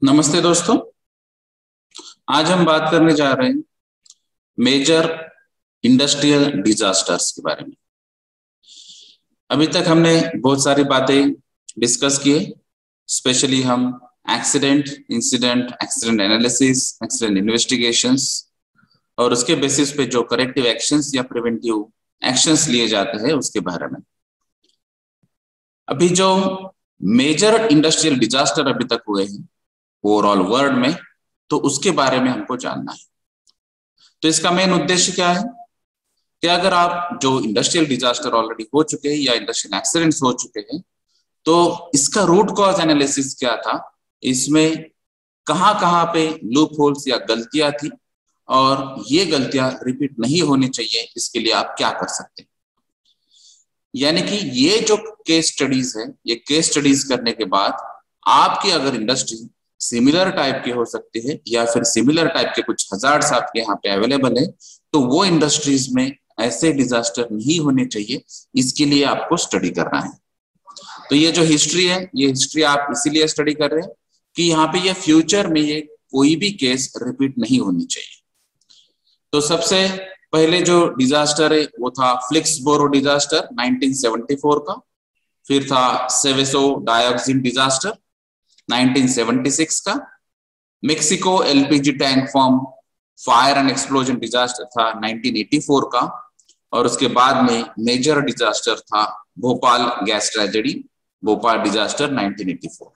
नमस्ते दोस्तों। आज हम बात करने जा रहे हैं मेजर इंडस्ट्रियल डिजास्टर्स के बारे में। अभी तक हमने बहुत सारी बातें डिस्कस किए। स्पेशली हम एक्सीडेंट एनालिसिस, एक्सीडेंट इन्वेस्टिगेशंस और उसके बेसिस पे जो करेक्टिव एक्शंस या प्रिवेंटिव एक्शंस लिए जाते हैं उसके बारे में। अभी जो मेजर इंडस्ट्रियल डिजास्टर अभी तक हुए हैं ओवरऑल वर्ल्ड में, तो उसके बारे में हमको जानना है। तो इसका मेन उद्देश्य क्या है कि अगर आप जो इंडस्ट्रियल डिजास्टर ऑलरेडी हो चुके हैं या इंडस्ट्रियल एक्सीडेंट्स हो चुके हैं, तो इसका रूट कॉज एनालिसिस क्या था, इसमें कहाँ कहाँ पे लूप होल्स या गलतियां थी और ये गलतियां रिपीट नहीं होनी चाहिए, इसके लिए आप क्या कर सकते हैं। यानी कि ये जो केस स्टडीज है, ये केस स्टडीज करने के बाद आपकी अगर इंडस्ट्री सिमिलर टाइप की हो सकती है या फिर सिमिलर टाइप के कुछ हजार्ड्स आपके यहाँ पे अवेलेबल है, तो वो इंडस्ट्रीज में ऐसे डिजास्टर नहीं होने चाहिए, इसके लिए आपको स्टडी करना है। तो ये जो हिस्ट्री है, ये हिस्ट्री आप इसीलिए स्टडी कर रहे हैं कि यहाँ पे ये फ्यूचर में ये कोई भी केस रिपीट नहीं होनी चाहिए। तो सबसे पहले जो डिजास्टर है वो था फ्लिक्सबोरो डिजास्टर 1974 का। फिर था सेवेसो डायोक्सिन डिजास्टर 1976 का। Mexico LPG tank form fire and explosion disaster था 1984 का। और उसके बाद में मेजर डिजास्टर था Bhopal gas tragedy, Bhopal disaster 1984।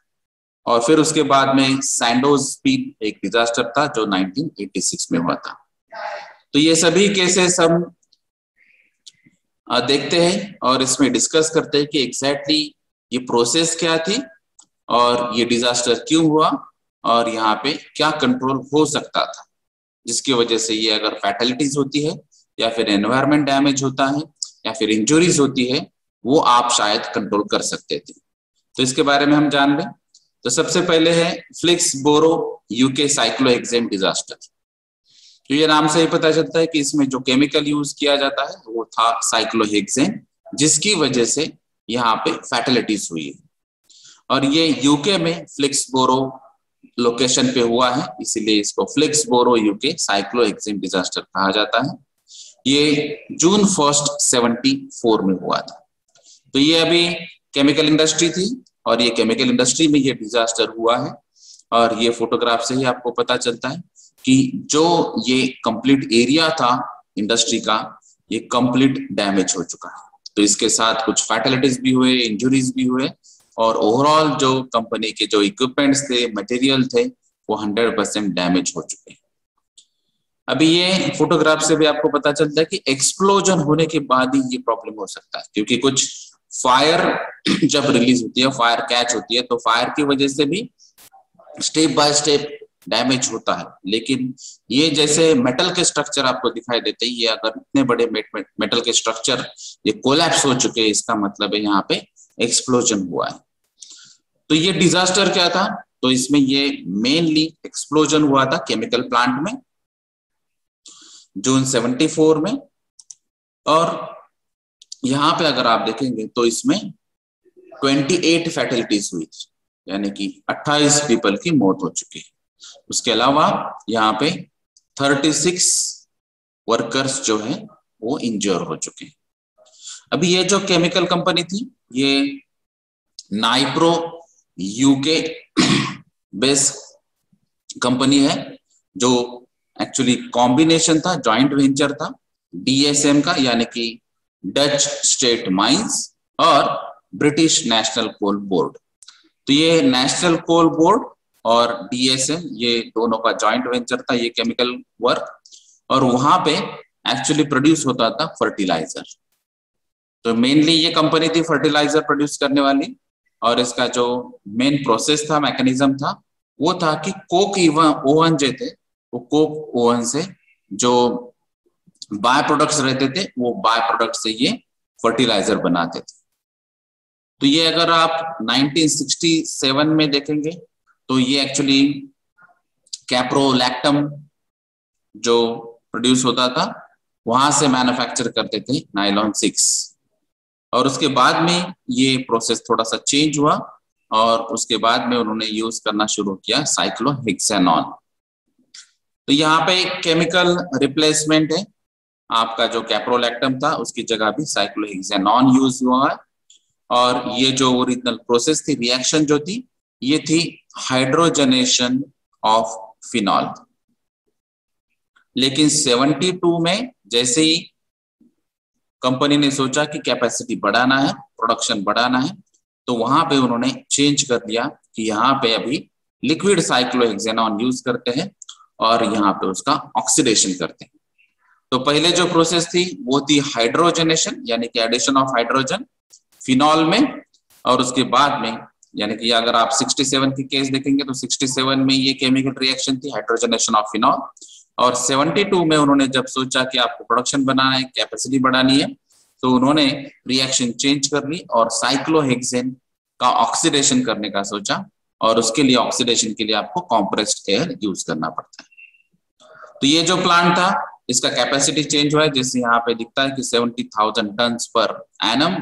और फिर उसके बाद में सैंडोज स्पीड एक डिजास्टर था जो 1986 में हुआ था। तो ये सभी केसेस हम देखते हैं और इसमें डिस्कस करते हैं कि एग्जैक्टली ये प्रोसेस क्या थी और ये डिजास्टर क्यों हुआ और यहाँ पे क्या कंट्रोल हो सकता था, जिसकी वजह से ये अगर फैटलिटीज होती है या फिर एनवायरमेंट डैमेज होता है या फिर इंजुरीज होती है, वो आप शायद कंट्रोल कर सकते थे। तो इसके बारे में हम जान लें। तो सबसे पहले है फ्लिक्सबोरो यूके साइक्लोहेक्सेन डिजास्टर। तो ये नाम से ही पता चलता है कि इसमें जो केमिकल यूज किया जाता है वो था साइक्लोहेक्सेन, जिसकी वजह से यहाँ पे फैटलिटीज हुई है। और ये यूके में फ्लिक्सबोरो लोकेशन पे हुआ है, इसीलिए इसको फ्लिक्सबोरो यूके साइक्लोहेक्सेन डिजास्टर कहा जाता है। ये जून 1 74 में हुआ था। तो ये अभी केमिकल इंडस्ट्री थी और ये केमिकल इंडस्ट्री में ये डिजास्टर हुआ है। और ये फोटोग्राफ से ही आपको पता चलता है कि जो ये कंप्लीट एरिया था इंडस्ट्री का, ये कंप्लीट डैमेज हो चुका है। तो इसके साथ कुछ फैटलिटीज भी हुए, इंजुरीज भी हुए और ओवरऑल जो कंपनी के जो इक्विपमेंट्स थे, मटेरियल थे, वो 100% डैमेज हो चुके हैं। अभी ये फोटोग्राफ से भी आपको पता चलता है कि एक्सप्लोजन होने के बाद ही ये प्रॉब्लम हो सकता है, क्योंकि कुछ फायर जब रिलीज होती है, फायर कैच होती है, तो फायर की वजह से भी स्टेप बाय स्टेप डैमेज होता है। लेकिन ये जैसे मेटल के स्ट्रक्चर आपको दिखाई देते हैं, ये अगर इतने बड़े मेटल के स्ट्रक्चर ये कोलैप्स हो चुके हैं, इसका मतलब है यहाँ पे एक्सप्लोजन हुआ है। तो ये डिजास्टर क्या था, तो इसमें ये मेनली एक्सप्लोजन हुआ था केमिकल प्लांट में जून 74 में। और यहाँ पे अगर आप देखेंगे तो इसमें 28 फैटलिटीज हुई थी, यानी कि 28 पीपल की मौत हो चुकी है। उसके अलावा यहाँ पे 36 वर्कर्स जो है वो इंजर हो चुके हैं। अभी ये जो केमिकल कंपनी थी, ये नाइप्रो यूके बेस कंपनी है, जो एक्चुअली कॉम्बिनेशन था, जॉइंट वेंचर था डीएसएम का, यानी कि डच स्टेट माइंस और ब्रिटिश नेशनल कोल बोर्ड। तो ये नेशनल कोल बोर्ड और डीएसएम, ये दोनों का जॉइंट वेंचर था ये केमिकल वर्क। और वहां पे एक्चुअली प्रोड्यूस होता था फर्टिलाइजर। तो मेनली ये कंपनी थी फर्टिलाइजर प्रोड्यूस करने वाली। और इसका जो मेन प्रोसेस था, मैकेनिज्म था, वो था कि कोक ओवन जो थे, वो कोक ओवन से जो बाय प्रोडक्ट्स रहते थे, वो बाय प्रोडक्ट से ये फर्टिलाइजर बनाते थे। तो ये अगर आप 1967 में देखेंगे तो ये एक्चुअली कैप्रोलैक्टम जो प्रोड्यूस होता था, वहां से मैन्युफैक्चर करते थे नायलॉन 6। और उसके बाद में ये प्रोसेस थोड़ा सा चेंज हुआ और उसके बाद में उन्होंने यूज करना शुरू किया साइक्लोहेक्सेनॉन। तो यहाँ पे एक केमिकल रिप्लेसमेंट है, आपका जो कैप्रोलैक्टम था उसकी जगह भी साइक्लोहेक्सेनॉन यूज हुआ है। और ये जो ओरिजिनल प्रोसेस थी, रिएक्शन जो थी, ये थी हाइड्रोजनेशन ऑफ फिनॉल। लेकिन 72 में जैसे ही कंपनी ने सोचा कि कैपेसिटी बढ़ाना है, प्रोडक्शन बढ़ाना है, तो वहां पे उन्होंने चेंज कर दिया कि यहाँ पे अभी लिक्विड साइक्लोहेक्सेनॉन यूज करते हैं और यहाँ पे उसका ऑक्सीडेशन करते हैं। तो पहले जो प्रोसेस थी वो थी हाइड्रोजनेशन, यानी कि एडिशन ऑफ हाइड्रोजन फिनॉल में, और उसके बाद में यानी कि अगर आप 67 की केस देखेंगे तो 67 में ये केमिकल रिएक्शन थी हाइड्रोजनेशन ऑफ फिनॉल। और 72 में उन्होंने जब सोचा कि आपको प्रोडक्शन बनाना है, कैपेसिटी बढ़ानी है, तो उन्होंने रिएक्शन चेंज कर ली और साइक्लोहेक्सेन का ऑक्सीडेशन करने का सोचा, और उसके लिए ऑक्सीडेशन के लिए आपको कॉम्प्रेस्ड एयर यूज करना पड़ता है। तो ये जो प्लांट था इसका कैपेसिटी चेंज हुआ है, जैसे यहाँ पे दिखता है कि 70,000 टन पर एनम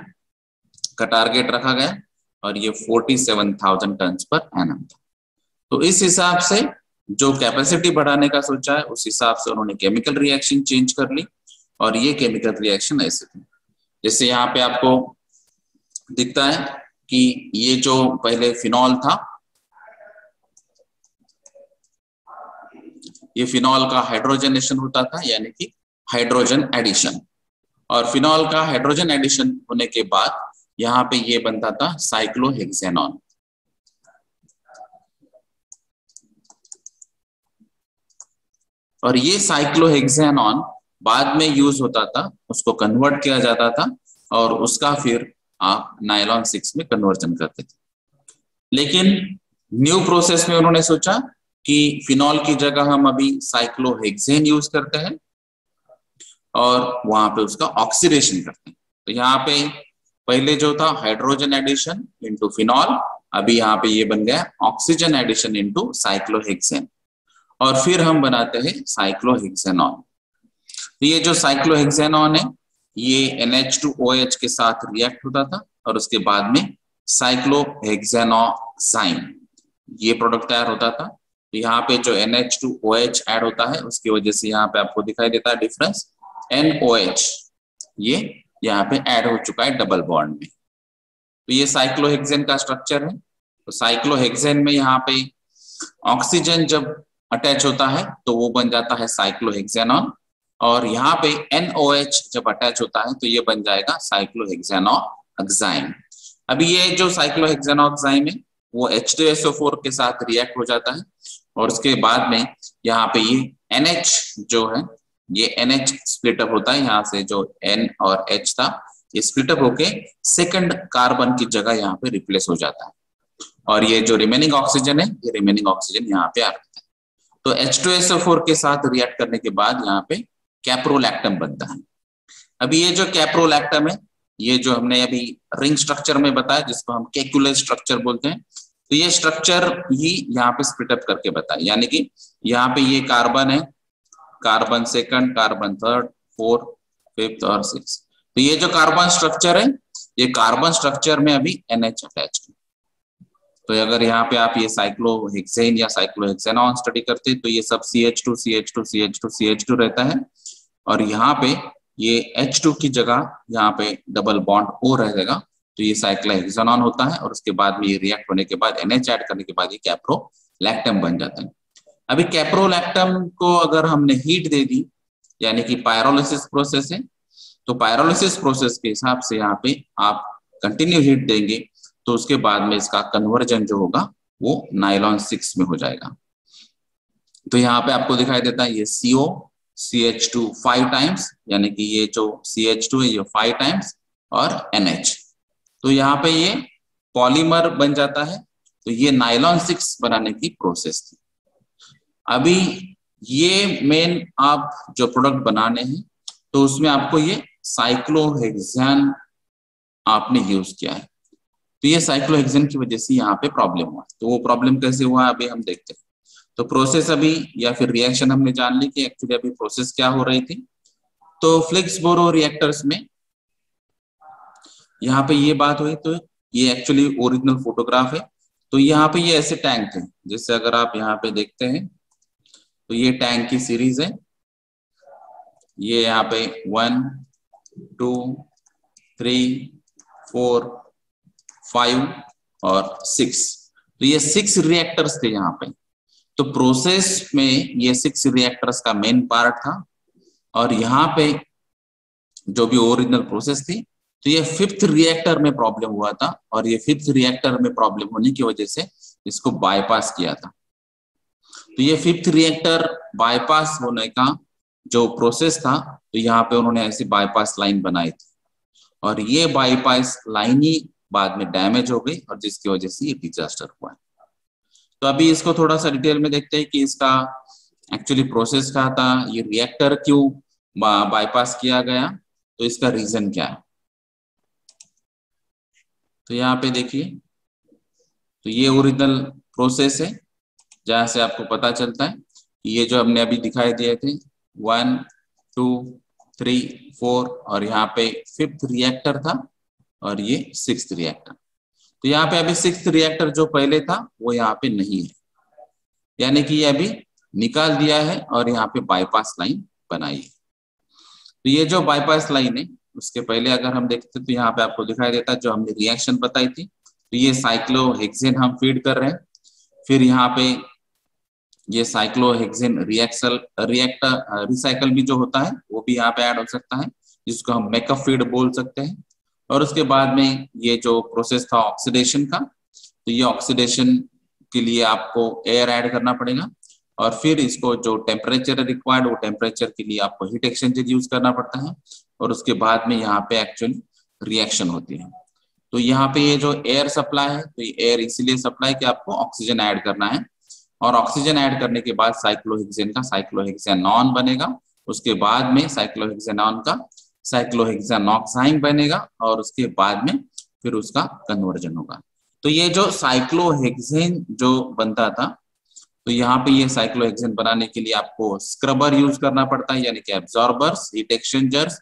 का टारगेट रखा गया और ये 47,000 टन पर एनम था। तो इस हिसाब से जो कैपेसिटी बढ़ाने का सोचा है उस हिसाब से उन्होंने केमिकल रिएक्शन चेंज कर ली, और ये केमिकल रिएक्शन ऐसे थी जैसे यहाँ पे आपको दिखता है कि ये जो पहले फिनॉल था, ये फिनॉल का हाइड्रोजनेशन होता था, यानी कि हाइड्रोजन एडिशन, और फिनॉल का हाइड्रोजन एडिशन होने के बाद यहाँ पे ये बनता था साइक्लोहेक्सेनॉन। और ये साइक्लोहेक्सेनॉन बाद में यूज होता था, उसको कन्वर्ट किया जाता था और उसका फिर आप नायलॉन 6 में कन्वर्जन करते थे। लेकिन न्यू प्रोसेस में उन्होंने सोचा कि फिनॉल की जगह हम अभी साइक्लोहेक्सेन यूज करते हैं और वहां पे उसका ऑक्सीडेशन करते हैं। तो यहाँ पे पहले जो था हाइड्रोजन एडिशन इनटू फिनॉल, अभी यहाँ पे ये बन गया ऑक्सीजन एडिशन इनटू साइक्लोहेक्सेन, और फिर हम बनाते हैं साइक्लोहेक्सेनॉन। तो ये जो साइक्लोहेक्सेनॉन है ये NH2OH के साथ रिएक्ट होता था और उसके बाद में साइक्लोहेक्सेनोजाइम ये प्रोडक्ट तैयार होता था। तो यहाँ पे जो NH2OH ऐड होता है उसकी वजह से यहाँ पे आपको दिखाई देता है डिफरेंस, NOH ये यहाँ पे ऐड हो चुका है डबल बॉन्ड में। तो ये साइक्लोहेक्सेन का स्ट्रक्चर है। तो साइक्लोहेक्सेन में यहाँ पे ऑक्सीजन जब अटैच होता है तो वो बन जाता है साइक्लोहेक्सेनॉन, और यहाँ पे NOH जब अटैच होता है तो ये बन जाएगा साइक्लोहेक्सेनोजाइम। अभी ये जो साइक्लोहेक्सेनोजाइम है वो H2SO4 के साथ रिएक्ट हो जाता है, और उसके बाद में यहाँ पे ये NH जो है ये NH स्प्लिटअप होता है, यहाँ से जो N और H था ये स्प्लिटअप होके सेकंड कार्बन की जगह यहाँ पे रिप्लेस हो जाता है, और ये जो रिमेनिंग ऑक्सीजन है ये रिमेनिंग ऑक्सीजन यहाँ पे आ जाता है। तो H2SO4 के साथ रिएक्ट करने के बाद यहाँ पे कैप्रोलैक्टम बनता है। अभी ये जो कैप्रोलैक्टम है ये जो हमने अभी रिंग स्ट्रक्चर में बताया जिसको हम केकुलर स्ट्रक्चर बोलते हैं, तो ये स्ट्रक्चर ही यहाँ पे स्प्लिटअप करके बताया, यानी कि यहाँ पे ये कार्बन है, carbon second, carbon third, fourth, fifth और सिक्स। तो ये जो कार्बन स्ट्रक्चर है ये कार्बन स्ट्रक्चर में अभी NH अटैच है। तो अगर यहाँ पे आप ये साइक्लोहेक्सेन या साइक्लोहेक्सेनॉन स्टडी करते हैं तो ये सब CH2 CH2 CH2 CH2 रहता है, और यहाँ पे ये H2 की जगह यहाँ पे डबल बॉन्ड O रहेगा, तो ये साइक्लोहेक्सेनॉन होता है, और उसके बाद में ये रिएक्ट होने के बाद NH ऐड करने के बाद ये कैप्रोलैक्टम बन जाता है। अभी कैप्रोलैक्टम को अगर हमने हीट दे दी, यानी कि पायरोलिसिस प्रोसेस है, तो पायरोलिसिस प्रोसेस के हिसाब से यहाँ पे आप कंटिन्यू हीट देंगे तो उसके बाद में इसका कन्वर्जन जो होगा वो नायलॉन 6 में हो जाएगा। तो यहाँ पे आपको दिखाई देता है ये CO CH2 5 टाइम्स, यानी कि ये जो CH2 है ये 5 टाइम्स और NH, तो यहाँ पे ये पॉलीमर बन जाता है। तो ये नायलॉन 6 बनाने की प्रोसेस थी। अभी ये मेन आप जो प्रोडक्ट बनाने हैं तो उसमें आपको ये साइक्लोहेक्सेन आपने यूज किया है, तो ये साइक्लोहेक्सेन की वजह से यहाँ पे प्रॉब्लम हुआ। तो वो प्रॉब्लम कैसे हुआ अभी हम देखते हैं। तो प्रोसेस अभी या फिर रिएक्शन हमने जान ली कि एक्चुअली अभी प्रोसेस क्या हो रही थी। तो फ्लिक्सबोरो रिएक्टर्स में यहाँ पे ये बात हुई, तो ये एक्चुअली ओरिजिनल फोटोग्राफ है तो यहाँ पे ये ऐसे टैंक है, जैसे अगर आप यहाँ पे देखते हैं तो ये टैंक की सीरीज है। ये यहाँ पे 1 2 3 4 5 और 6, तो ये 6 रिएक्टर्स थे यहाँ पे। तो प्रोसेस में ये 6 रिएक्टर्स का मेन पार्ट था, और यहाँ पे जो भी ओरिजिनल प्रोसेस थी, तो ये 5th रिएक्टर में प्रॉब्लम हुआ था, और ये 5th रिएक्टर में प्रॉब्लम होने की वजह से इसको बाईपास किया था। तो ये 5th रिएक्टर बाईपास होने का जो प्रोसेस था, तो यहाँ पे उन्होंने ऐसी बाईपास लाइन बनाई थी, और ये बाईपास लाइन ही बाद में डैमेज हो गई, और जिसकी वजह से ये डिजास्टर हुआ है। तो अभी इसको थोड़ा सा डिटेल में देखते हैं कि इसका एक्चुअली प्रोसेस क्या था, ये रिएक्टर क्यों बाईपास किया गया, तो इसका रीजन क्या है। तो यहाँ पे देखिए, तो ये ओरिजिनल प्रोसेस है, जहां से आपको पता चलता है कि ये जो हमने अभी दिखाई दिए थे 1 2 3 4, और यहाँ पे 5th रिएक्टर था, और ये 6th रिएक्टर। तो यहाँ पे अभी 6th रिएक्टर जो पहले था वो यहाँ पे नहीं है, यानी कि ये अभी निकाल दिया है और यहाँ पे बाईपास लाइन बनाई है। तो ये जो बाईपास लाइन है, उसके पहले अगर हम देखते तो यहाँ पे आपको दिखाई देता है जो हमने रिएक्शन बताई थी। तो ये साइक्लोहेक्सेन हम फीड कर रहे हैं, फिर यहाँ पे ये साइक्लोहेक्सेन रिएक्टर रिसाइकल भी जो होता है वो भी यहाँ पे ऐड हो सकता है, जिसको हम मेकअप फीड बोल सकते हैं। और उसके बाद में ये जो प्रोसेस था ऑक्सीडेशन का, तो ये ऑक्सीडेशन के लिए आपको एयर ऐड करना पड़ेगा, और फिर इसको जो टेम्परेचर रिक्वायर्ड, वो टेम्परेचर के लिए आपको हीट एक्सचेंजर यूज करना पड़ता है, और उसके बाद में यहाँ पे एक्चुअली रिएक्शन होती है। तो यहाँ पे ये जो एयर सप्लाई है, तो ये एयर इसीलिए सप्लाई कि आपको ऑक्सीजन ऐड करना है, और ऑक्सीजन ऐड करने के बाद साइक्लोहेक्सेन का साइक्लोहेक्सेनॉन बनेगा, उसके बाद में साइक्लोहेक्सेनॉन का साइक्लोहेक्सेनॉक्साइम बनेगा, और उसके बाद में फिर उसका कन्वर्जन होगा। तो ये जो साइक्लोहेक्सेन जो बनता था, तो यहाँ पे ये साइक्लोहेक्सेन बनाने के लिए आपको स्क्रबर यूज करना पड़ता है, यानी कि एब्जॉर्बर्स, हीट एक्सचेंजर्स,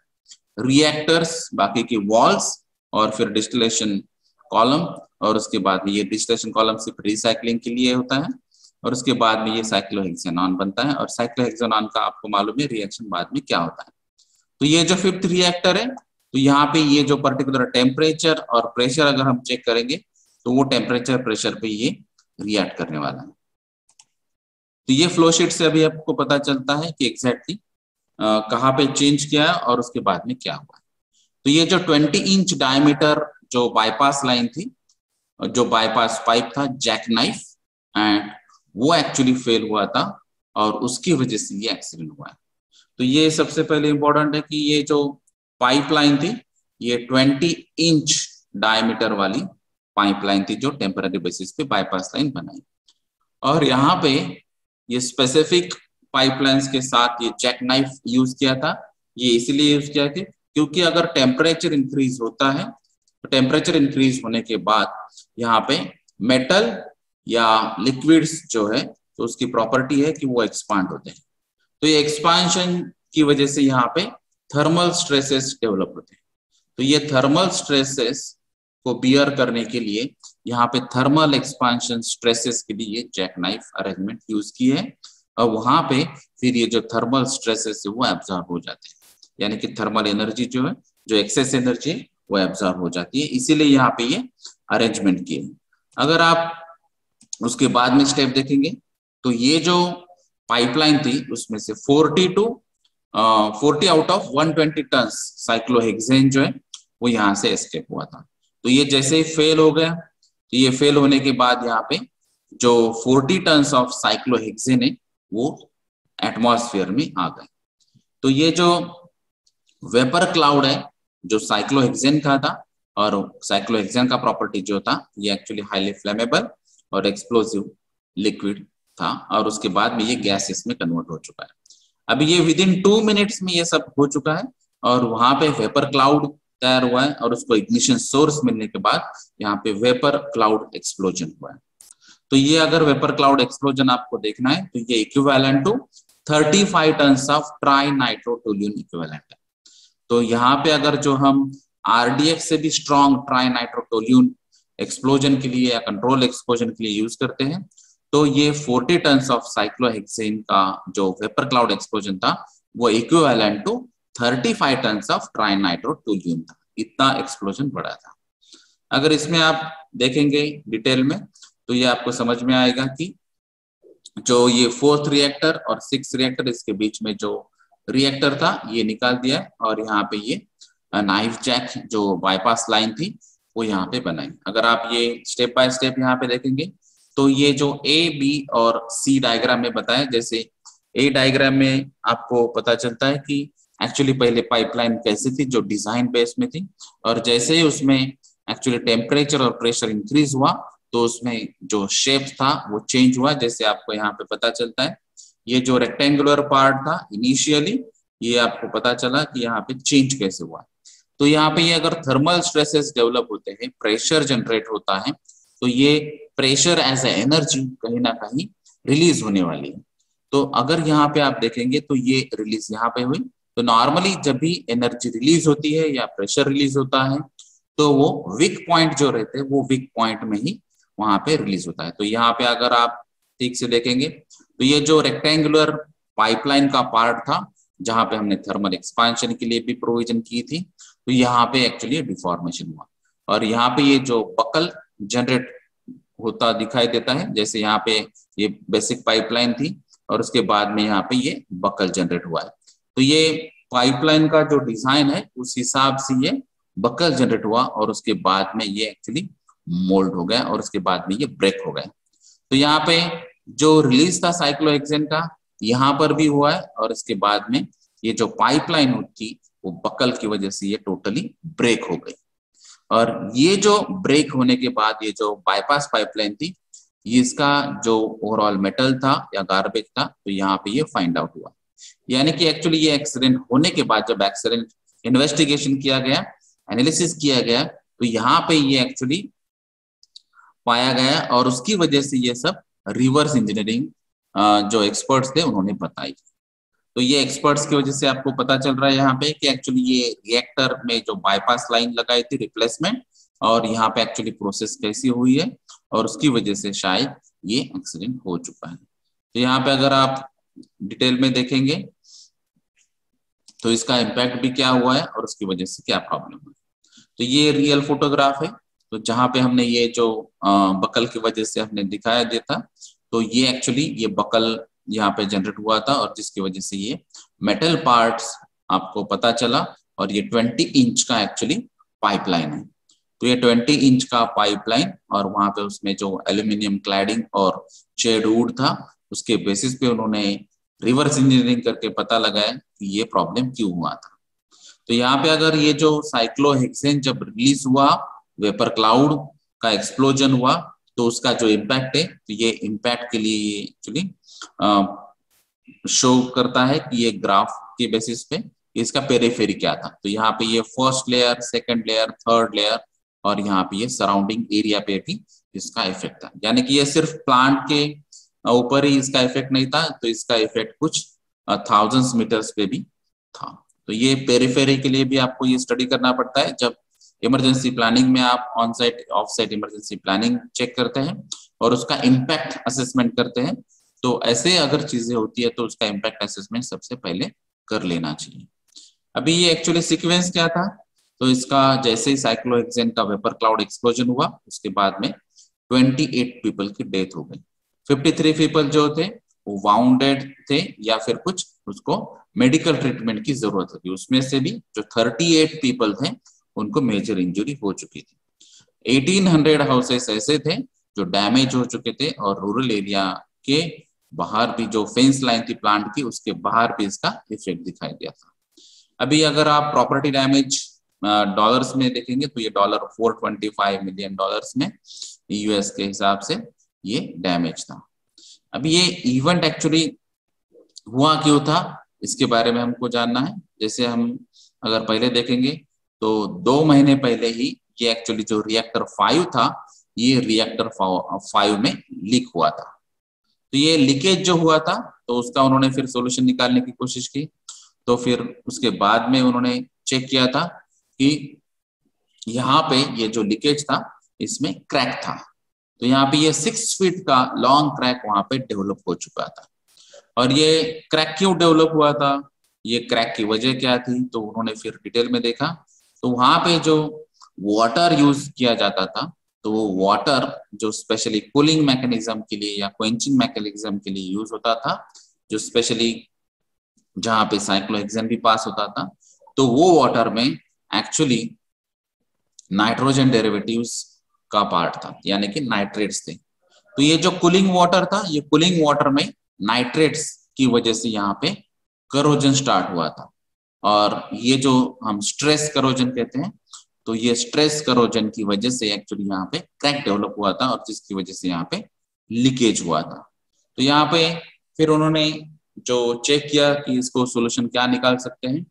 रिएक्टर्स, बाकी की वॉल्स, और फिर डिस्टिलेशन कॉलम, और उसके बाद में ये डिस्टिलेशन कॉलम सिर्फ रिसाइकलिंग के लिए होता है, और उसके बाद में ये साइक्लोहेक्सेनॉन बनता है। और साइक्लोहेक्सेनॉन का आपको मालूम है रिएक्शन बाद में क्या होता है। तो ये जो 5th रिएक्टर है, तो यहाँ पे ये जो पर्टिकुलर टेम्परेचर और प्रेशर अगर हम चेक करेंगे, तो वो टेम्परेचर प्रेशर पे ये रिएक्ट करने वाला है। तो ये फ्लोशीट से अभी आपको पता चलता है कि एग्जैक्टली कहाँ पे चेंज किया और उसके बाद में क्या हुआ। तो ये जो 20 इंच डायमीटर जो बाईपास लाइन थी, जो बाईपास पाइप था, जैक नाइफ, एंड वो एक्चुअली फेल हुआ था, और उसकी वजह से ये एक्सीडेंट हुआ है। तो ये सबसे पहले इंपॉर्टेंट है कि ये जो पाइपलाइन थी, ये 20 इंच डायमीटर वाली पाइपलाइन थी, जो टेम्पररी बेसिस पे बाईपास लाइन बनाई। और यहाँ पे ये स्पेसिफिक पाइपलाइंस के साथ ये जैक नाइफ यूज किया था। ये इसलिए यूज किया कि क्योंकि अगर टेम्परेचर इंक्रीज होता है, तो टेम्परेचर इंक्रीज होने के बाद यहाँ पे मेटल या लिक्विड्स जो है, तो उसकी प्रॉपर्टी है कि वो एक्सपांड होते हैं। तो ये एक्सपांशन की वजह से यहाँ पे थर्मल स्ट्रेसेस डेवलप होते हैं। तो ये थर्मल स्ट्रेसेस को बियर करने के लिए यहाँ पे थर्मल एक्सपांशन स्ट्रेसेस के लिए जैक नाइफ अरेंजमेंट यूज की है, और वहां पे फिर ये जो थर्मल स्ट्रेसेस है वो एब्जॉर्ब हो जाते हैं, यानी कि थर्मल एनर्जी जो है, जो एक्सेस एनर्जी है, वो एब्जॉर्ब हो जाती है। इसीलिए यहाँ पे ये अरेंजमेंट किए। अगर आप उसके बाद में स्टेप देखेंगे, तो ये जो पाइपलाइन थी उसमें से 40 आउट ऑफ 120 टन साइक्लोहेक्सेन जो है वो यहाँ से एस्केप हुआ था। तो ये जैसे ही फेल हो गया, तो ये फेल होने के बाद यहाँ पे जो 40 टन ऑफ साइक्लोहेक्सेन है वो एटमॉस्फेयर में आ गए। तो ये जो वेपर क्लाउड है जो साइक्लोहेक्सेन का था, और साइक्लोहेक्सेन का प्रॉपर्टी जो था, ये एक्चुअली हाईली फ्लेमेबल और एक्सप्लोसिव लिक्विड था, और उसके बाद में ये गैसेस में कन्वर्ट हो चुका है। अभी ये विदिन 2 मिनट्स में ये सब हो चुका है, और वहां पे वेपर क्लाउड तैयार हुआ है, और उसको इग्निशन सोर्स मिलने के बाद यहाँ पे वेपर क्लाउड एक्सप्लोजन हुआ है। तो ये अगर वेपर क्लाउड एक्सप्लोजन आपको देखना है, तो ये equivalent to 35 ton of trinitrotoluene equivalent है। तो यहाँ पे अगर जो हम आरडीएक्स से भी स्ट्रॉन्ग ट्राई नाइट्रोटोल्यून एक्सप्लोजन के लिए या कंट्रोल एक्सप्लोजन के लिए यूज करते हैं, तो ये 40 टन्स ऑफ साइक्लोहेक्सेन का जो वेपर क्लाउड एक्सप्लोजन था वो इक्विवेलेंट टू 35 टन्स ऑफ ट्राइनाइट्रोटोल्यूएन था। इतना एक्सप्लोजन बड़ा था। अगर इसमें आप देखेंगे डिटेल में तो ये आपको समझ में आएगा कि जो ये 4th रिएक्टर और 6th रिएक्टर, इसके बीच में जो रिएक्टर था ये निकाल दिया और यहाँ पे ये नाइफ जैक जो बाईपास लाइन थी वो यहाँ पे बनाई। अगर आप ये स्टेप बाय स्टेप यहाँ पे देखेंगे तो ये जो ए बी और सी डायग्राम में बताया, जैसे ए डायग्राम में आपको पता चलता है कि एक्चुअली पहले पाइपलाइन कैसी थी जो डिजाइन बेस में थी, और जैसे ही उसमें एक्चुअली टेम्परेचर और प्रेशर इंक्रीज हुआ तो उसमें जो शेप था वो चेंज हुआ। जैसे आपको यहाँ पे पता चलता है ये जो रेक्टेंगुलर पार्ट था इनिशियली, ये आपको पता चला कि यहाँ पे चेंज कैसे हुआ। तो यहाँ पे ये अगर थर्मल स्ट्रेसेस डेवलप होते हैं, प्रेशर जनरेट होता है, तो ये प्रेशर एज ए एनर्जी कहीं ना कहीं रिलीज होने वाली है। तो अगर यहाँ पे आप देखेंगे तो ये रिलीज यहाँ पे हुई। तो नॉर्मली जब भी एनर्जी रिलीज होती है या प्रेशर रिलीज होता है तो वो वीक पॉइंट जो रहते हैं वो वीक पॉइंट में ही वहां पे रिलीज होता है। तो यहाँ पे अगर आप ठीक से देखेंगे तो ये जो रेक्टेंगुलर पाइपलाइन का पार्ट था जहां पे हमने थर्मल एक्सपांशन के लिए भी प्रोविजन की थी, तो यहाँ पे एक्चुअली डिफॉर्मेशन हुआ और यहाँ पे ये जो बकल जनरेट होता दिखाई देता है। जैसे यहाँ पे ये बेसिक पाइपलाइन थी और उसके बाद में यहाँ पे ये बकल जनरेट हुआ है। तो ये पाइपलाइन का जो डिजाइन है उस हिसाब से ये बकल जनरेट हुआ और उसके बाद में ये एक्चुअली मोल्ड हो गया और उसके बाद में ये ब्रेक हो गया। तो यहाँ पे जो रिलीज था साइक्लोहेक्सेन का यहाँ पर भी हुआ है और इसके बाद में ये जो पाइपलाइन थी वो बकल की वजह से ये टोटली ब्रेक हो गई। और ये जो ब्रेक होने के बाद ये जो बाईपास पाइपलाइन थी इसका जो ओवरऑल मेटल था या गार्बेज था तो यहाँ पे ये फाइंड आउट हुआ। यानी कि एक्चुअली ये एक्सीडेंट होने के बाद जब एक्सीडेंट इन्वेस्टिगेशन किया गया, एनालिसिस किया गया, तो यहाँ पे ये एक्चुअली पाया गया और उसकी वजह से ये सब रिवर्स इंजीनियरिंग जो एक्सपर्ट्स थे उन्होंने बताई। तो ये एक्सपर्ट्स की वजह से आपको पता चल रहा है यहाँ पे कि एक्चुअली ये रिएक्टर में जो बाईपास लाइन लगाई थी रिप्लेसमेंट, और यहाँ पे एक्चुअली प्रोसेस कैसी हुई है और उसकी वजह से शायद ये एक्सीडेंट हो चुका है। तो यहाँ पे अगर आप डिटेल में देखेंगे तो इसका इम्पैक्ट भी क्या हुआ है और उसकी वजह से क्या प्रॉब्लम है। तो ये रियल फोटोग्राफ है, तो जहाँ पे हमने ये जो बकल की वजह से हमने दिखाया दिया था, तो ये एक्चुअली ये बकल यहाँ पे जनरेट हुआ था और जिसकी वजह से ये मेटल पार्ट्स आपको पता चला और ये 20 इंच का एक्चुअली पाइपलाइन है। तो ये 20 इंच का पाइपलाइन और वहां पे उसमें जो एल्यूमिनियम क्लैडिंग और शेड वुड था उसके बेसिस पे उन्होंने रिवर्स इंजीनियरिंग करके पता लगाया कि ये प्रॉब्लम क्यों हुआ था। तो यहाँ पे अगर ये जो साइक्लोहेक्सेन जब रिलीज हुआ, वेपर क्लाउड का एक्सप्लोजन हुआ, तो उसका जो इम्पैक्ट है तो ये इम्पैक्ट के लिए एक्चुअली शो करता है कि ये ग्राफ के बेसिस पे इसका पेरिफेरी क्या था। तो यहाँ पे ये first layer, second layer, third layer और यहाँ पे ये सराउंडिंग एरिया पे भी इसका इफेक्ट था। यानी कि ये सिर्फ प्लांट के ऊपर ही इसका इफेक्ट नहीं था, तो इसका इफेक्ट कुछ थाउजेंड्स मीटर्स पे भी था। तो ये पेरिफेरी के लिए भी आपको ये स्टडी करना पड़ता है जब इमरजेंसी प्लानिंग में आप on site off site emergency planning check करते हैं और उसका इम्पैक्ट असेसमेंट करते हैं। तो ऐसे अगर चीजें होती है तो उसका इम्पैक्ट असेसमेंट सबसे पहले कर लेना चाहिए। अभी ये एक्चुअली सीक्वेंस क्या था, तो इसका जैसे ही साइक्लोहेक्सेन का वेपर क्लाउड एक्सप्लोजन हुआ उसके बाद में 28 पीपल की डेथ हो गई। 53 पीपल जो थे वो वाउंडेड थे या फिर कुछ उसको मेडिकल ट्रीटमेंट की जरूरत होती। उसमें से भी जो 38 पीपल थे उनको मेजर इंजरी हो चुकी थी। 1800 हाउसेस ऐसे थे जो डैमेज हो चुके थे और रूरल एरिया के बाहर भी जो फेंस लाइन थी प्लांट की उसके बाहर भी इसका इफेक्ट दिखाई दिया था। अभी अगर आप प्रॉपर्टी डैमेज डॉलर्स में देखेंगे तो ये $425 मिलियन में यूएस के हिसाब से ये डैमेज था। अभी ये इवेंट एक्चुअली हुआ क्यों था इसके बारे में हमको जानना है। जैसे हम अगर पहले देखेंगे तो 2 महीने पहले ही ये एक्चुअली जो रिएक्टर 5 था ये रिएक्टर 5 में लीक हुआ था। तो ये लीकेज जो हुआ था तो उसका उन्होंने फिर सॉल्यूशन निकालने की कोशिश की। तो फिर उसके बाद में उन्होंने चेक किया था कि यहाँ पे ये जो लीकेज था इसमें क्रैक था। तो यहाँ पे ये 6 फीट का लॉन्ग क्रैक वहां पे डेवलप हो चुका था। और ये क्रैक क्यों डेवलप हुआ था, ये क्रैक की वजह क्या थी, तो उन्होंने फिर डिटेल में देखा। तो वहां पे जो वाटर यूज किया जाता था, तो वो वाटर जो स्पेशली कूलिंग मैकेनिज्म के लिए या क्वेंचिंग मैकेनिज्म के लिए यूज होता था, जो स्पेशली जहां पे साइक्लोहेक्सेन भी पास होता था, तो वो वाटर में एक्चुअली नाइट्रोजन डेरिवेटिव्स का पार्ट था, यानी कि नाइट्रेट्स थे। तो ये जो कूलिंग वाटर था, ये कूलिंग वाटर में नाइट्रेट्स की वजह से यहाँ पे करोजन स्टार्ट हुआ था। और ये जो हम स्ट्रेस करोजन कहते हैं, तो ये स्ट्रेस करोजन की वजह से एक्चुअली यहाँ पे क्रैक डेवलप हुआ था, और जिसकी वजह से यहाँ पे लीकेज हुआ था। तो यहाँ पे फिर उन्होंने जो चेक किया कि इसको सोल्यूशन क्या निकाल सकते हैं,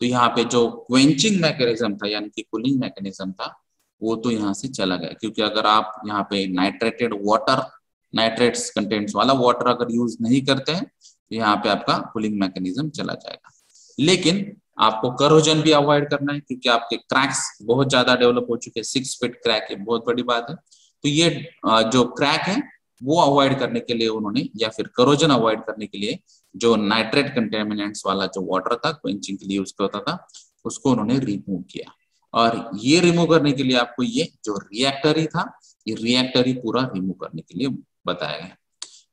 तो यहाँ पे जो क्वेंचिंग मैकेनिज्म था यानी कि कूलिंग मैकेनिज्म था, वो तो यहाँ से चला गया, क्योंकि अगर आप यहाँ पे नाइट्रेटेड वाटर, नाइट्रेट्स कंटेंट्स वाला वाटर अगर यूज नहीं करते हैं, तो यहाँ पे आपका कूलिंग मैकेनिज्म चला जाएगा। लेकिन आपको करोजन भी अवॉइड करना है, क्योंकि आपके क्रैक्स बहुत ज्यादा डेवलप हो चुके हैं। 6 फीट क्रैक है, बहुत बड़ी बात है। तो ये जो क्रैक है वो अवॉइड करने के लिए उन्होंने, या फिर करोजन अवॉइड करने के लिए, जो नाइट्रेट कंटेमिनेंट्स वाला जो वाटर था क्वेंचिंग के लिए यूज होता था, उसको उन्होंने रिमूव किया। और ये रिमूव करने के लिए आपको ये जो रिएक्टर ही था, ये रिएक्टर ही पूरा रिमूव करने के लिए बताया गया।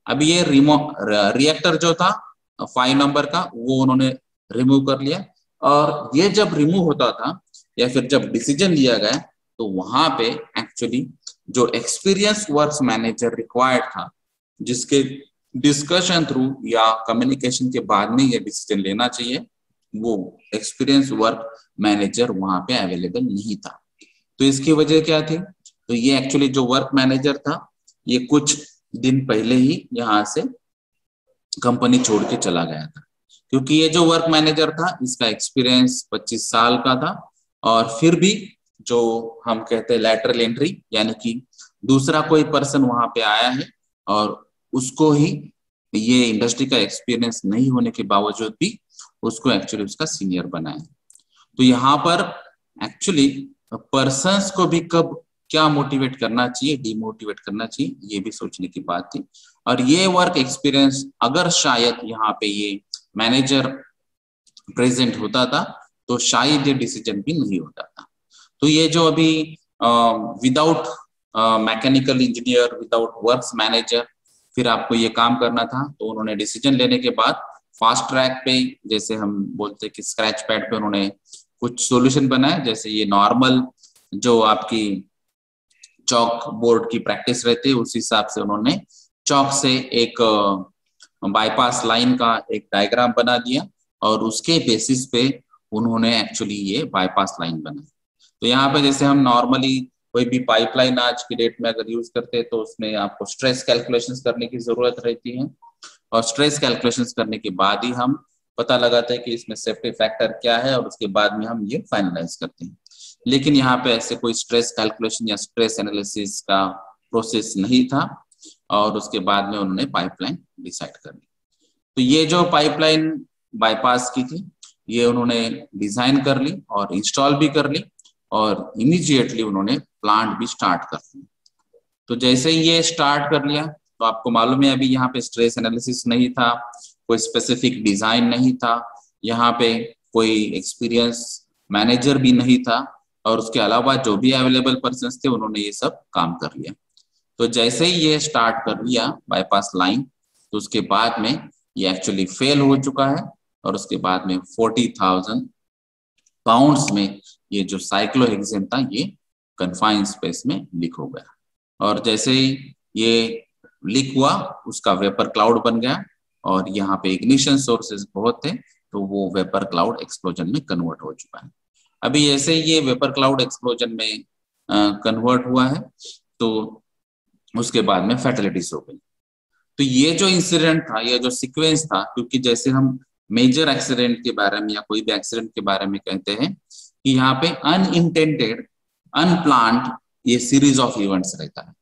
अभी ये रिएक्टर जो था 5 नंबर का, वो उन्होंने रिमूव कर लिया। और ये जब रिमूव होता था या फिर जब डिसीजन लिया गया, तो वहां पे एक्चुअली जो एक्सपीरियंस वर्क्स मैनेजर रिक्वायर्ड था, जिसके डिस्कशन थ्रू या कम्युनिकेशन के बाद में ये डिसीजन लेना चाहिए, वो एक्सपीरियंस वर्क मैनेजर वहां पे अवेलेबल नहीं था। तो इसकी वजह क्या थी, तो ये एक्चुअली जो वर्क मैनेजर था, ये कुछ दिन पहले ही यहाँ से कंपनी छोड़ के चला गया था। क्योंकि ये जो वर्क मैनेजर था, इसका एक्सपीरियंस 25 साल का था। और फिर भी जो हम कहते हैं लैटरल एंट्री, यानी कि दूसरा कोई पर्सन वहां पे आया है और उसको ही ये इंडस्ट्री का एक्सपीरियंस नहीं होने के बावजूद भी उसको एक्चुअली उसका सीनियर बनाया। तो यहाँ पर एक्चुअली पर्सन्स को भी कब क्या मोटिवेट करना चाहिए, डिमोटिवेट करना चाहिए, ये भी सोचने की बात थी। और ये वर्क एक्सपीरियंस अगर शायद यहाँ पे ये मैनेजर प्रेजेंट होता था, तो शायद ये डिसीजन भी नहीं होता था। तो ये जो अभी without mechanical engineer, without works manager, फिर आपको ये काम करना था, तो उन्होंने डिसीजन लेने के बाद फास्ट ट्रैक पे, जैसे हम बोलते हैं कि स्क्रैच पैड पे उन्होंने कुछ सॉल्यूशन बनाए। जैसे ये नॉर्मल जो आपकी चौक बोर्ड की प्रैक्टिस रहती है, उस हिसाब से उन्होंने चौक से एक बाईपास लाइन का एक डायग्राम बना दिया, और उसके बेसिस पे उन्होंने एक्चुअली ये बाईपास लाइन बनाई। तो यहाँ पे जैसे हम नॉर्मली कोई भी पाइपलाइन आज की डेट में अगर यूज करते हैं, तो उसमें आपको स्ट्रेस कैलकुलेशंस करने की जरूरत रहती है, और स्ट्रेस कैलकुलेशंस करने के बाद ही हम पता लगाते हैं कि इसमें सेफ्टी फैक्टर क्या है, और उसके बाद में हम ये फाइनलाइज करते हैं। लेकिन यहाँ पे ऐसे कोई स्ट्रेस कैलकुलेशन या स्ट्रेस एनालिसिस का प्रोसेस नहीं था, और उसके बाद में उन्होंने पाइपलाइन डिसाइड कर ली। तो ये जो पाइपलाइन बाईपास की थी, ये उन्होंने डिजाइन कर ली और इंस्टॉल भी कर ली, और इमीडिएटली उन्होंने प्लांट भी स्टार्ट कर दिया। तो जैसे ही ये स्टार्ट कर लिया, तो आपको मालूम है अभी यहाँ पे स्ट्रेस एनालिसिस नहीं था, कोई स्पेसिफिक डिजाइन नहीं था, यहाँ पे कोई एक्सपीरियंस मैनेजर भी नहीं था, और उसके अलावा जो भी अवेलेबल पर्सन थे उन्होंने ये सब काम कर लिया। तो जैसे ही ये स्टार्ट कर लिया बाईपास लाइन, तो उसके बाद में ये एक्चुअली फेल हो चुका है, और उसके बाद में 40,000 पाउंड्स में ये जो साइक्लोहेक्सेन था, ये कन्फाइंड स्पेस में लीक हो गया। और जैसे ही ये लीक हुआ, उसका वेपर क्लाउड बन गया, और यहाँ पे इग्निशन सोर्सेज बहुत थे, तो वो वेपर क्लाउड एक्सप्लोजन में कन्वर्ट हो चुका है। अभी जैसे ये वेपर क्लाउड एक्सप्लोजन में कन्वर्ट हुआ है, तो उसके बाद में फैटलिटीज हो गई। तो ये जो इंसिडेंट था, ये जो सीक्वेंस था, क्योंकि जैसे हम मेजर एक्सीडेंट के बारे में या कोई भी एक्सीडेंट के बारे में कहते हैं कि यहाँ पे अनइंटेंडेड, अनप्लान्ड ये सीरीज ऑफ इवेंट्स रहता है।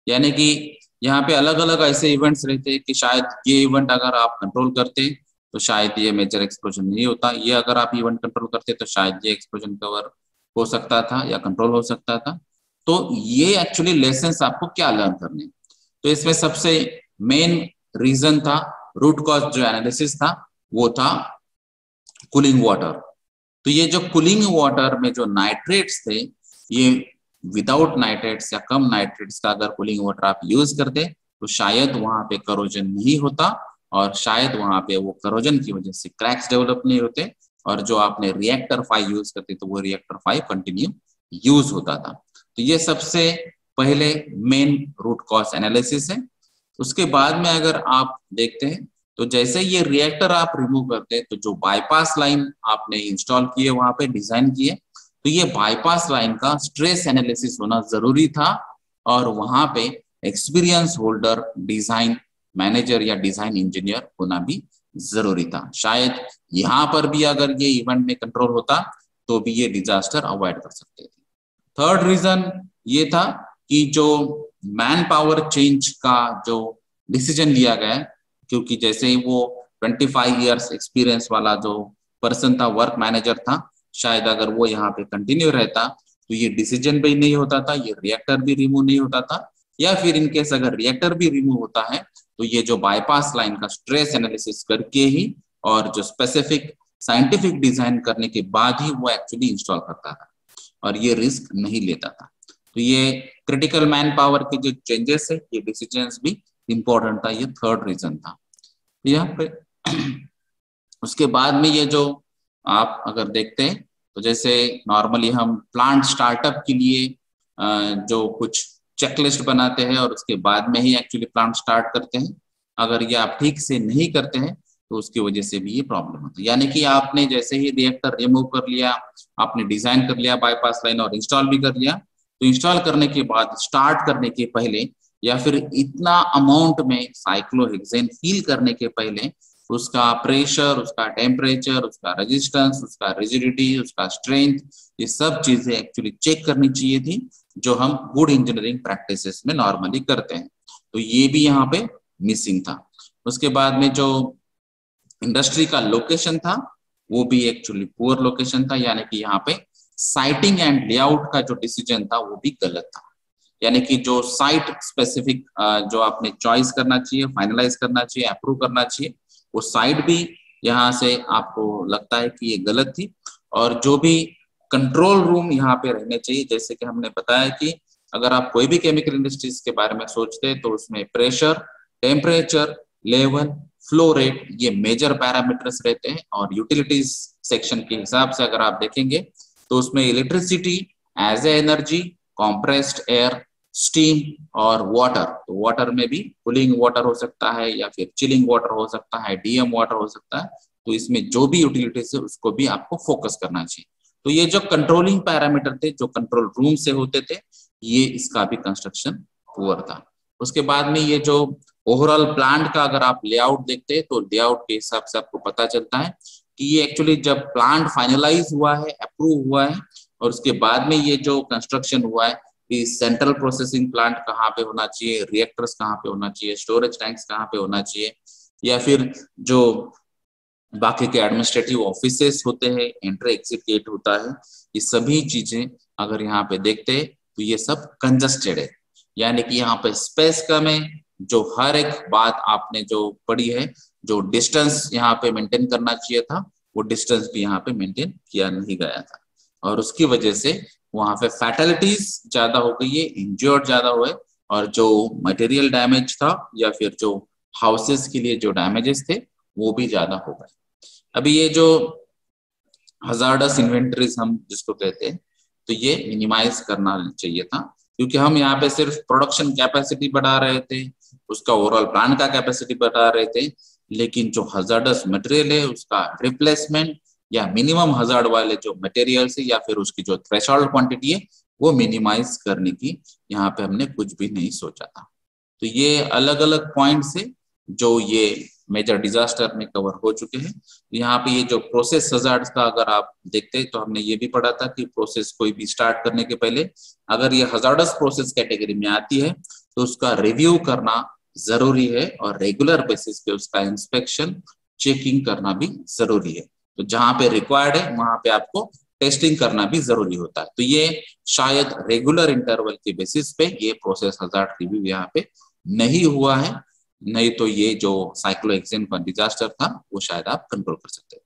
यानी कि यहाँ पे अलग अलग ऐसे इवेंट्स रहते हैं कि शायद ये इवेंट अगर आप कंट्रोल करते तो शायद ये मेजर एक्सप्लोजन नहीं होता, ये अगर आप इवेंट कंट्रोल करते तो शायद ये एक्सप्लोजन कवर हो सकता था या कंट्रोल हो सकता था। तो ये एक्चुअली लेसन्स आपको क्या लर्न करने, तो इसमें सबसे मेन रीजन था, रूट कॉज जो एनालिसिस था वो था कूलिंग वाटर। तो ये जो कूलिंग वाटर में जो नाइट्रेट्स थे, ये विदाउट नाइट्रेट्स या कम नाइट्रेट्स का अगर कूलिंग वाटर आप यूज करते तो शायद वहां पे करोजन नहीं होता, और शायद वहां पे वो करोजन की वजह से क्रैक्स डेवलप नहीं होते, और जो आपने रिएक्टर 5 यूज करते तो वो रिएक्टर 5 कंटिन्यू यूज होता था। तो ये सबसे पहले मेन रूट कॉज एनालिसिस है। उसके बाद में अगर आप देखते हैं तो जैसे ये रिएक्टर आप रिमूव करते हैं तो जो बाईपास लाइन आपने इंस्टॉल किए वहां पे डिजाइन किए, तो ये बाईपास लाइन का स्ट्रेस एनालिसिस होना जरूरी था, और वहां पे एक्सपीरियंस होल्डर डिजाइन मैनेजर या डिजाइन इंजीनियर होना भी जरूरी था। शायद यहाँ पर भी अगर ये इवेंट में कंट्रोल होता तो भी ये डिजास्टर अवॉइड कर सकते थे। थर्ड रीजन ये था कि जो मैन पावर चेंज का जो डिसीजन लिया गया, क्योंकि जैसे ही वो 25 इयर्स एक्सपीरियंस वाला जो पर्सन था, वर्क मैनेजर था, शायद अगर वो यहाँ पे कंटिन्यू रहता तो ये डिसीजन भी नहीं होता था, ये रिएक्टर भी रिमूव नहीं होता था, या फिर इनकेस अगर रिएक्टर भी रिमूव होता है तो ये जो बाईपास लाइन का स्ट्रेस एनालिसिस करके ही और जो स्पेसिफिक साइंटिफिक डिजाइन करने के बाद ही वो एक्चुअली इंस्टॉल करता था, और ये रिस्क नहीं लेता था। तो ये क्रिटिकल मैन पावर के जो चेंजेस है, ये डिसीजंस भी इंपॉर्टेंट था, ये थर्ड रीजन था यहाँ पे। उसके बाद में ये जो आप अगर देखते हैं तो जैसे नॉर्मली हम प्लांट स्टार्टअप के लिए जो कुछ चेकलिस्ट बनाते हैं और उसके बाद में ही एक्चुअली प्लांट स्टार्ट करते हैं, अगर ये आप ठीक से नहीं करते हैं तो उसकी वजह से भी ये प्रॉब्लम होता है। यानी कि आपने जैसे ही रिएक्टर रिमूव कर लिया, आपने डिजाइन कर लिया बाईपास लाइन और इंस्टॉल भी कर लिया, तो इंस्टॉल करने के बाद स्टार्ट करने के पहले या फिर इतना अमाउंट में साइक्लोहेक्सेन फील करने के पहले उसका प्रेशर, उसका टेम्परेचर, उसका रेजिस्टेंस, उसका रिजिडिटी, उसका स्ट्रेंथ, ये सब चीजें एक्चुअली चेक करनी चाहिए थी, जो हम गुड इंजीनियरिंग प्रैक्टिसेस में नॉर्मली करते हैं। तो ये भी यहाँ पे मिसिंग था। उसके बाद में जो इंडस्ट्री का लोकेशन था वो भी एक्चुअली पुअर लोकेशन था, यानी कि यहाँ पे साइटिंग एंड लेआउट का जो डिसीजन था वो भी गलत था। यानी कि जो साइट स्पेसिफिक जो आपने चॉइस करना चाहिए, फाइनलाइज करना चाहिए, अप्रूव करना चाहिए, वो साइट भी यहाँ से आपको लगता है कि ये गलत थी। और जो भी कंट्रोल रूम यहाँ पे रहने चाहिए, जैसे कि हमने बताया कि अगर आप कोई भी केमिकल इंडस्ट्रीज के बारे में सोचते हैं तो उसमें pressure, temperature, level, flow rate, ये मेजर पैरामीटर्स रहते हैं। और यूटिलिटीज सेक्शन के हिसाब से अगर आप देखेंगे तो उसमें electricity as a energy, compressed air, steam और वाटर, तो वाटर में भी कूलिंग वाटर हो सकता है या फिर चिलिंग वाटर हो सकता है, डीएम वाटर हो सकता है। तो इसमें जो भी यूटिलिटीज है उसको भी आपको फोकस करना चाहिए। तो ये जो कंट्रोलिंग पैरामीटर थे जो कंट्रोल रूम से होते थे, ये इसका भी कंस्ट्रक्शन पुअर था। उसके बाद में ये जो ओवरऑल प्लांट का अगर आप लेआउट देखते हैं तो लेआउट के हिसाब से आपको पता चलता है कि ये एक्चुअली जब प्लांट फाइनलाइज हुआ है, अप्रूव हुआ है, और उसके बाद में ये जो कंस्ट्रक्शन हुआ है कि सेंट्रल प्रोसेसिंग प्लांट कहाँ पे होना चाहिए, रिएक्टर्स कहाँ पे होना चाहिए, स्टोरेज टैंक्स कहाँ पे होना चाहिए, या फिर जो बाकी के एडमिनिस्ट्रेटिव ऑफिसेस होते हैं, एंट्री एग्जिट गेट होता है, ये सभी चीजें अगर यहाँ पे देखते हैं तो ये सब कंजस्टेड है। यानी कि यहाँ पे स्पेस कम है, जो हर एक बात आपने जो पढ़ी है, जो डिस्टेंस यहाँ पे मेंटेन करना चाहिए था वो डिस्टेंस भी यहाँ पे मेंटेन किया नहीं गया था, और उसकी वजह से वहां पे फैटलिटीज ज्यादा हो गई है, इंज्योर्ड ज्यादा हुए, और जो मटेरियल डैमेज था या फिर जो हाउसेस के लिए जो डैमेजेस थे वो भी ज्यादा हो गए। अभी ये जो हजार्डस इन्वेंटरीज हम जिसको कहते हैं, तो ये मिनिमाइज करना चाहिए था, क्योंकि हम यहाँ पे सिर्फ प्रोडक्शन कैपेसिटी बढ़ा रहे थे, उसका ओवरऑल प्लांट का कैपेसिटी बढ़ा रहे थे, लेकिन जो हजार्डस मटेरियल है उसका रिप्लेसमेंट या मिनिमम हजार्ड वाले जो मटेरियल्स है या फिर उसकी जो थ्रेशोल्ड क्वांटिटी है वो मिनिमाइज करने की यहाँ पे हमने कुछ भी नहीं सोचा था। तो ये अलग अलग पॉइंट्स है जो ये मेजर डिजास्टर में कवर हो चुके हैं। यहाँ पे ये जो प्रोसेस हजार्ड्स का अगर आप देखते हैं तो हमने ये भी पढ़ा था कि प्रोसेस कोई भी स्टार्ट करने के पहले अगर ये हजार्डस प्रोसेस कैटेगरी में आती है तो उसका रिव्यू करना जरूरी है, और रेगुलर बेसिस पे उसका इंस्पेक्शन, चेकिंग करना भी जरूरी है। तो जहाँ पे रिक्वायर्ड है वहां पे आपको टेस्टिंग करना भी जरूरी होता है। तो ये शायद रेगुलर इंटरवल के बेसिस पे ये प्रोसेस हजार्ड रिव्यू यहाँ पे नहीं हुआ है, नहीं तो ये जो साइक्लोहेक्सेन का डिजास्टर था वो शायद आप कंट्रोल कर सकते हैं।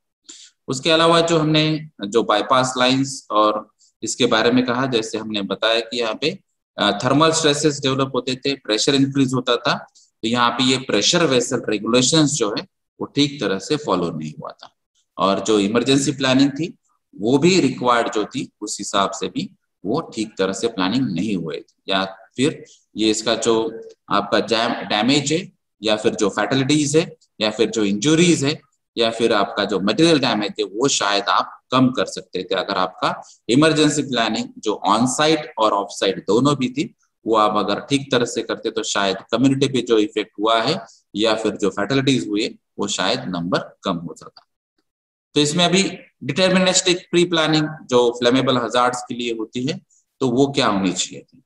उसके अलावा जो हमने जो बाईपास लाइंस और इसके बारे में कहा, जैसे हमने बताया कि यहाँ पे थर्मल स्ट्रेसेस डेवलप होते थे, प्रेशर इंक्रीज होता था, तो यहाँ पे ये प्रेशर वेसल रेगुलेशंस जो है वो ठीक तरह से फॉलो नहीं हुआ था, और जो इमरजेंसी प्लानिंग थी वो भी रिक्वायर्ड जो थी उस हिसाब से भी वो ठीक तरह से प्लानिंग नहीं हुए थे, या फिर ये इसका जो आपका डैमेज है या फिर जो फैटलिटीज है या फिर जो इंजुरीज है या फिर आपका जो मटेरियल डैमेज है वो शायद आप कम कर सकते थे अगर आपका इमरजेंसी प्लानिंग जो ऑन साइट और ऑफ साइट दोनों भी थी वो आप अगर ठीक तरह से करते तो शायद कम्युनिटी पे जो इफेक्ट हुआ है या फिर जो फैटलिटीज हुई वो शायद नंबर कम हो जाता। तो इसमें अभी डिटर्मिनिस्टिक प्री प्लानिंग जो फ्लेमेबल हजार्ड्स के लिए होती है तो वो क्या होनी चाहिए थी।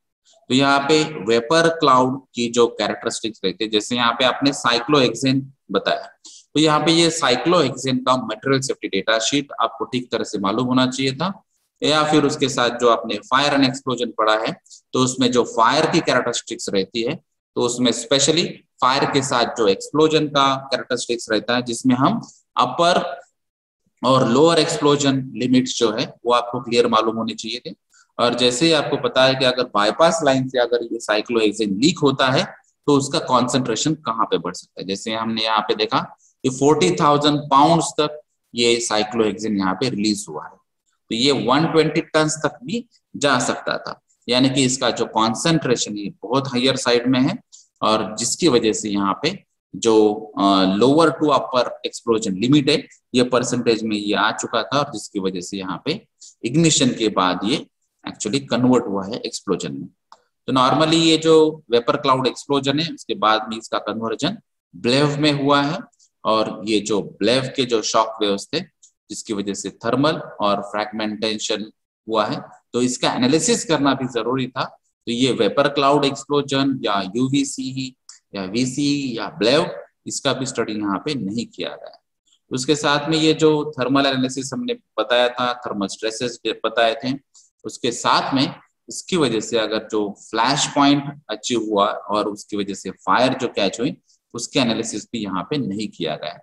तो यहाँ पे वेपर क्लाउड की जो कैरेक्टरिस्टिक्स रहती है, जैसे यहाँ पे आपने साइक्लोहेक्सेन बताया, तो यहाँ पे ये साइक्लोहेक्सेन का मटेरियल सेफ्टी डेटा शीट आपको ठीक तरह से मालूम होना चाहिए था, या फिर उसके साथ जो आपने फायर एंड एक्सप्लोजन पढ़ा है तो उसमें जो फायर की कैरेक्टरिस्टिक्स रहती है तो उसमें स्पेशली फायर के साथ जो एक्सप्लोजन का कैरेक्टरिस्टिक्स रहता है जिसमें हम अपर और लोअर एक्सप्लोजन लिमिट्स जो है वो आपको क्लियर मालूम होनी चाहिए थे। और जैसे ही आपको पता है कि अगर बाईपास लाइन से अगर ये साइक्लोहेक्सेन लीक होता है तो उसका कॉन्सेंट्रेशन कहाँ पे बढ़ सकता है, जैसे हमने यहाँ पे देखा कि 40,000 पाउंड्स तक ये साइक्लोहेक्सेन यहाँ पे रिलीज हुआ है, तो ये 120 टन तक भी जा सकता था, यानी कि इसका जो कॉन्सेंट्रेशन है बहुत हायर साइड में है, और जिसकी वजह से यहाँ पे जो lower to upper explosion limit है ये परसेंटेज में ये आ चुका था, और जिसकी वजह से यहाँ पे इग्निशन के बाद ये एक्चुअली कन्वर्ट हुआ है एक्सप्लोजन में। तो नॉर्मली ये जो वेपर क्लाउड एक्सप्लोजन है उसके बाद में इसका कन्वर्जन ब्लेव में हुआ है, और ये जो ब्लेव के जो शॉक वेव्स थे जिसकी वजह से थर्मल और फ्रैगमेंटेशन हुआ है, तो इसका एनालिसिस करना भी जरूरी था। तो ये वेपर क्लाउड एक्सप्लोजन या यूवीसी या वीसी या ब्लेव इसका भी स्टडी यहाँ पे नहीं किया गया। उसके साथ में ये जो थर्मल एनालिसिस हमने बताया था, थर्मल स्ट्रेसेस बताए थे, उसके साथ में इसकी वजह से अगर जो फ्लैश पॉइंट अचीव हुआ और उसकी वजह से फायर जो कैच हुई उसके एनालिसिस भी यहाँ पे नहीं किया गया।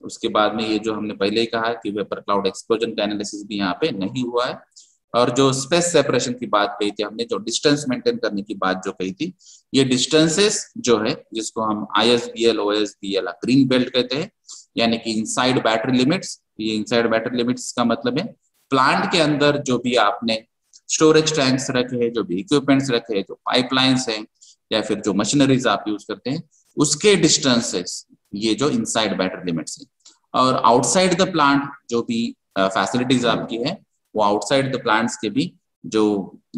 उसके बाद में ये जो हमने पहले ही कहा कि वेपर क्लाउड एक्सप्लोजन का एनालिसिस भी यहाँ पे नहीं हुआ है, और जो स्पेस सेपरेशन की बात कही थी हमने, जो डिस्टेंस मेंटेन करने की बात जो कही थी, ये डिस्टेंसेस जो है जिसको हम ISBL OSBL ग्रीन बेल्ट कहते हैं, यानी कि इनसाइड बैटरी लिमिट्स। ये इनसाइड बैटरी लिमिट्स का मतलब है प्लांट के अंदर जो भी आपने स्टोरेज टैंक्स रखे हैं, जो भी इक्विपमेंट्स रखे हैं, जो पाइपलाइंस हैं या फिर जो मशीनरीज आप यूज करते हैं उसके डिस्टेंसेस, ये जो इनसाइड बैटरी लिमिट्स है। और आउटसाइड द प्लांट जो भी फैसिलिटीज आपकी है वो आउटसाइड द प्लांट्स के भी जो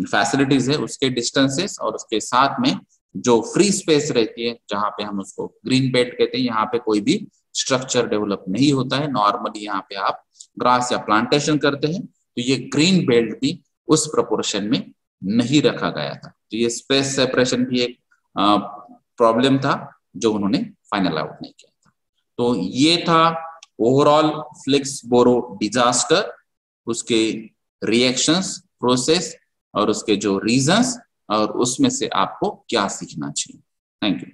फैसिलिटीज है उसके डिस्टेंसेस, और उसके साथ में जो फ्री स्पेस रहती है जहाँ पे हम उसको ग्रीन बेल्ट कहते हैं, यहाँ पे कोई भी स्ट्रक्चर डेवलप नहीं होता है, नॉर्मली यहाँ पे आप ग्रास या प्लांटेशन करते हैं, तो ये ग्रीन बेल्ट भी उस प्रोपोर्शन में नहीं रखा गया था। तो ये स्पेस सेपरेशन भी एक प्रॉब्लम था जो उन्होंने फाइनल आउट नहीं किया था। तो ये था ओवरऑल फ्लिक्सबोरो डिजास्टर, उसके रिएक्शंस, प्रोसेस और उसके जो रीजंस, और उसमें से आपको क्या सीखना चाहिए। Thank you.